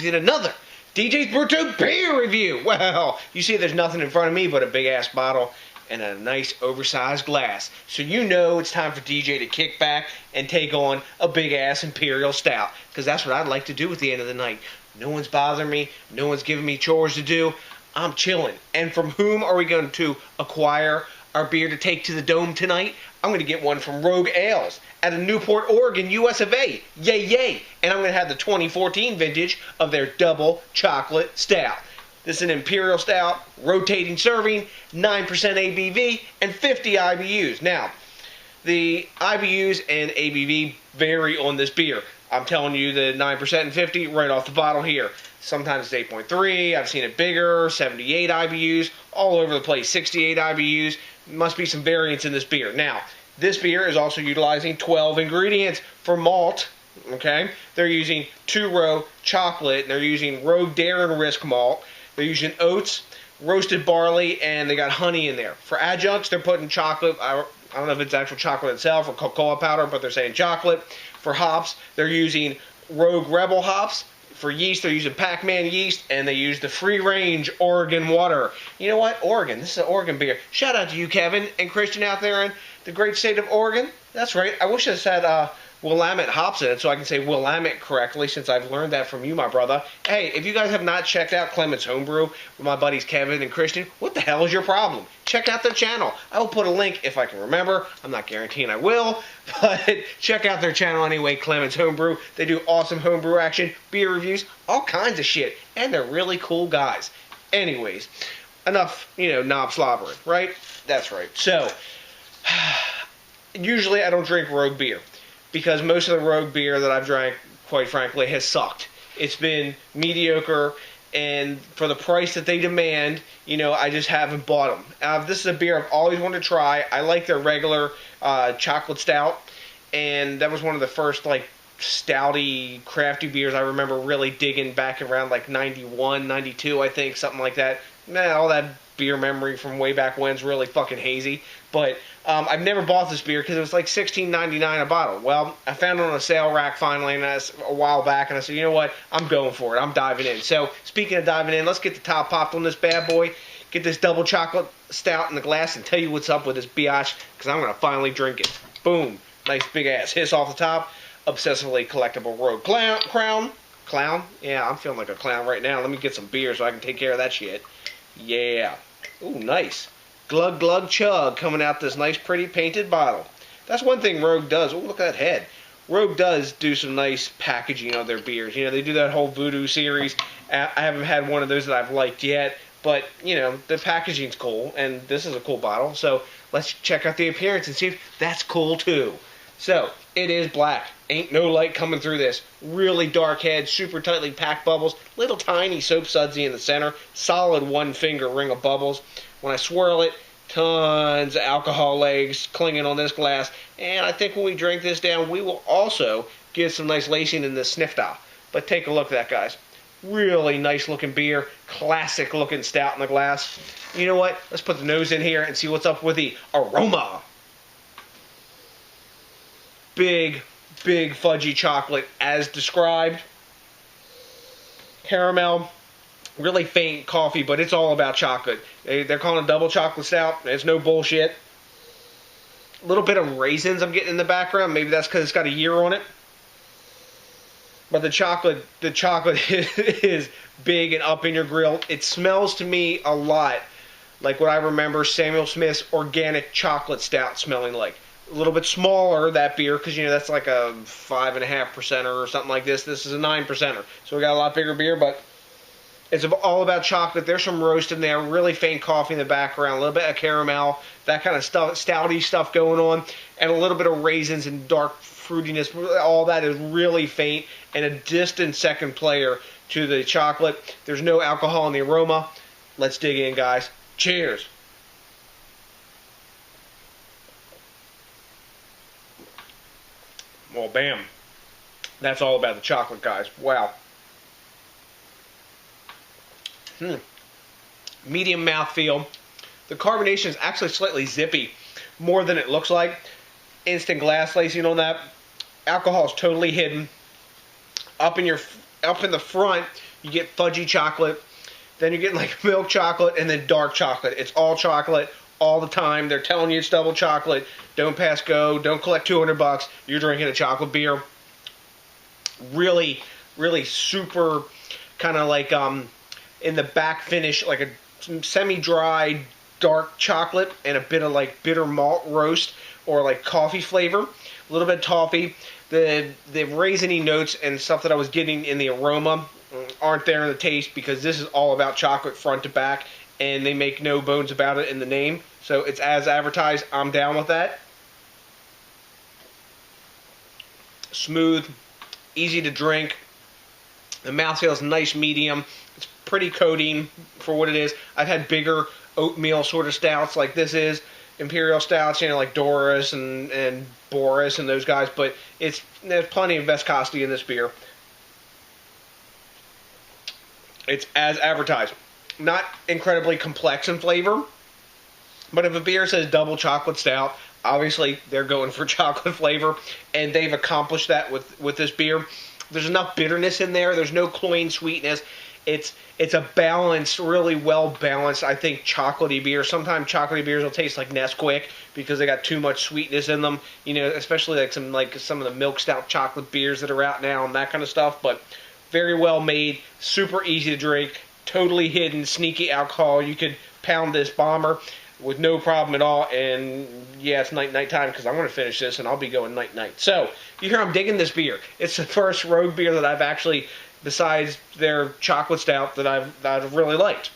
with yet another DJs BrewTube beer review. Well, you see there's nothing in front of me but a big ass bottle and a nice oversized glass. So you know it's time for DJ to kick back and take on a big ass Imperial Stout. Because that's what I'd like to do at the end of the night. No one's bothering me. No one's giving me chores to do. I'm chilling. And from whom are we going to acquire our beer to take to the dome tonight? I'm going to get one from Rogue Ales out of Newport, Oregon, US of A. Yay, yay. And I'm going to have the 2014 vintage of their Double Chocolate Stout. This is an Imperial Stout, rotating serving, 9% ABV, and 50 IBUs. Now, the IBUs and ABV vary on this beer. I'm telling you the 9% and 50 right off the bottle here. Sometimes it's 8.3, I've seen it bigger, 78 IBUs, all over the place, 68 IBUs. Must be some variance in this beer. Now, this beer is also utilizing 12 ingredients for malt, okay? They're using 2-row chocolate, and they're using Rogue Dare and Risk malt. They're using oats, roasted barley, and they got honey in there. For adjuncts, they're putting chocolate. I don't know if it's actual chocolate itself or cocoa powder, but they're saying chocolate. For hops, they're using Rogue Rebel hops. For yeast, they're using Pacman yeast, and they use the free-range Oregon water. You know what? Oregon. This is an Oregon beer. Shout out to you, Kevin, and Christian out there in the great state of Oregon. That's right. I wish this had Willamette hops in it so I can say Willamette correctly, since I've learned that from you, my brother. Hey, if you guys have not checked out Clement's Homebrew with my buddies Kevin and Christian, what the hell is your problem? Check out their channel. I will put a link if I can remember. I'm not guaranteeing I will, but check out their channel anyway, Clement's Homebrew. They do awesome homebrew action, beer reviews, all kinds of shit, and they're really cool guys. Anyways, enough, knob slobbering, right? That's right. So, usually I don't drink Rogue beer, because most of the Rogue beer that I've drank, quite frankly, has sucked. It's been mediocre, and for the price that they demand, I just haven't bought them. This is a beer I've always wanted to try. I like their regular chocolate stout, and that was one of the first, stouty, crafty beers I remember really digging back around, 91, 92, I think, something like that. All that beer memory from way back when's really fucking hazy, but I've never bought this beer because it was like $16.99 a bottle. Well, I found it on a sale rack finally a while back, and I said, you know what, I'm going for it. I'm diving in. So, speaking of diving in, let's get the top popped on this bad boy, get this double chocolate stout in the glass, and tell you what's up with this biatch, because I'm going to finally drink it. Boom. Nice big ass hiss off the top. Obsessively collectible Rogue Clown? Yeah, I'm feeling like a clown right now. Let me get some beer so I can take care of that shit. Yeah. Ooh, nice. Glug, glug, chug coming out this nice, pretty painted bottle. That's one thing Rogue does. Oh, look at that head. Rogue does do some nice packaging of their beers. They do that whole Voodoo series. I haven't had one of those that I've liked yet, but, the packaging's cool, and this is a cool bottle. So let's check out the appearance and see if that's cool, too. So, it is black. Ain't no light coming through this. Really dark head, super tightly packed bubbles, little tiny soap sudsy in the center, solid one-finger ring of bubbles. When I swirl it, tons of alcohol legs clinging on this glass, and I think when we drink this down, we will also get some nice lacing in this snifter. But take a look at that, guys. Really nice-looking beer, classic-looking stout in the glass. You know what? Let's put the nose in here and see what's up with the aroma. Big fudgy chocolate as described. Caramel, really faint coffee, but it's all about chocolate. They're calling it double chocolate stout. It's no bullshit. A little bit of raisins I'm getting in the background. Maybe that's because it's got a year on it. But the chocolate is big and up in your grill. It smells to me a lot like what I remember Samuel Smith's organic chocolate stout smelling like. A little bit smaller, that beer, because, that's like a 5.5%er or something like this. This is a 9%er. So we got a lot bigger beer, but it's all about chocolate. There's some roast in there, really faint coffee in the background, a little bit of caramel, that kind of stuff, stouty stuff going on, and a little bit of raisins and dark fruitiness. All that is really faint, and a distant second player to the chocolate. There's no alcohol in the aroma. Let's dig in, guys. Cheers. Well, bam. That's all about the chocolate, guys. Wow. Medium mouthfeel. The carbonation is actually slightly zippy, more than it looks like. Instant glass lacing on that. Alcohol is totally hidden. Up in the front, You get fudgy chocolate, then you're getting like milk chocolate, and then dark chocolate. It's all chocolate all the time. They're telling you it's double chocolate. Don't pass go. Don't collect $200. You're drinking a chocolate beer. Really, really super kind of like in the back finish, like a semi-dry dark chocolate and a bit of like bitter malt roast or like coffee flavor. A little bit of toffee. The raisiny notes and stuff that I was getting in the aroma aren't there in the taste because this is all about chocolate front to back, and they make no bones about it in the name. So it's as advertised. I'm down with that. Smooth, easy to drink. The mouthfeel is nice medium. It's pretty coating for what it is. I've had bigger oatmeal sort of stouts like this is. Imperial stouts, you know, like Doris and Boris and those guys. But there's plenty of viscosity in this beer. It's as advertised. Not incredibly complex in flavor. But if a beer says double chocolate stout, obviously they're going for chocolate flavor. And they've accomplished that with this beer. There's enough bitterness in there. There's no cloying sweetness. It's a balanced, really well balanced, I think, chocolatey beer. Sometimes chocolatey beers will taste like Nesquik because they got too much sweetness in them. You know, especially like some of the milk stout chocolate beers that are out now and that kind of stuff. But very well made, super easy to drink, totally hidden, sneaky alcohol. You could pound this bomber with no problem at all. And yeah, it's night time because I'm going to finish this and I'll be going night. So you hear I'm digging this beer. It's the first Rogue beer that I've actually, besides their chocolate stout, that I've really liked.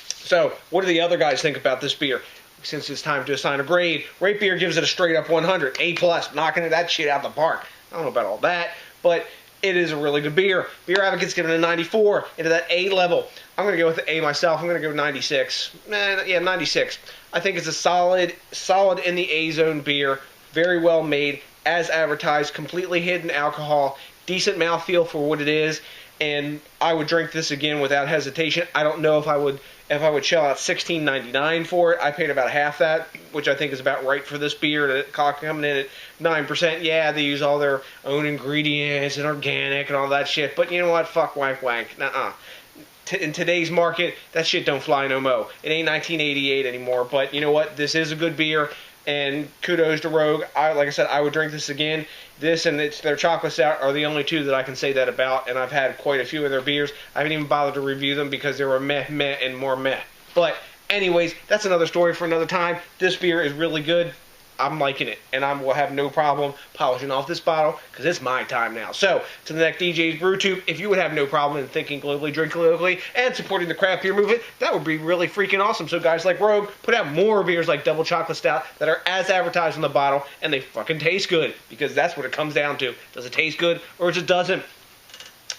So what do the other guys think about this beer? Since it's time to assign a grade, Rate Beer gives it a straight up 100, A+, knocking that shit out the park. I don't know about all that, but it is a really good beer. Beer Advocate's giving it a 94 into that A level. I'm going to go with the A myself. I'm going to go 96. Yeah, 96. I think it's a solid in the A zone beer. Very well made, as advertised, completely hidden alcohol, decent mouthfeel for what it is, and I would drink this again without hesitation. I don't know if I would shell out $16.99 for it. I paid about half that, which I think is about right for this beer. Coming in at 9%. Yeah, they use all their own ingredients and organic and all that shit. But you know what? Fuck, wank. Nuh-uh. In today's market, that shit don't fly no mo. It ain't 1988 anymore. But you know what? This is a good beer. And kudos to Rogue. Like I said, I would drink this again. This and their chocolate stout are the only two that I can say that about. And I've had quite a few of their beers. I haven't even bothered to review them because they were meh, and more meh. But anyways, that's another story for another time. This beer is really good. I'm liking it, and I will have no problem polishing off this bottle because it's my time now. So, to the next DJs BrewTube, if you would have no problem in thinking globally, drinking locally, and supporting the craft beer movement, that would be really freaking awesome. So guys like Rogue, put out more beers like Double Chocolate Stout that are as advertised on the bottle, and they fucking taste good, because that's what it comes down to. Does it taste good, or does it doesn't?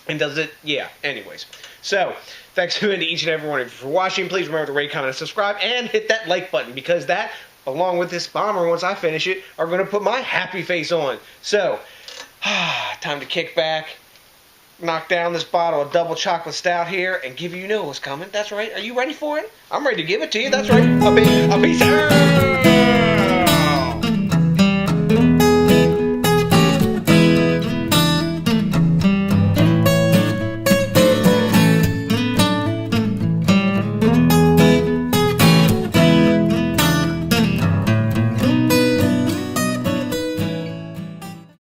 And does it? Yeah, anyways. So, thanks to each and every one of you for watching. Please remember to rate, comment, and subscribe, and hit that like button, because that, along with this bomber, once I finish it, are going to put my happy face on. So, time to kick back, knock down this bottle of Double Chocolate Stout here, and give you know what's coming. That's right. Are you ready for it? I'm ready to give it to you. That's right. A peace out.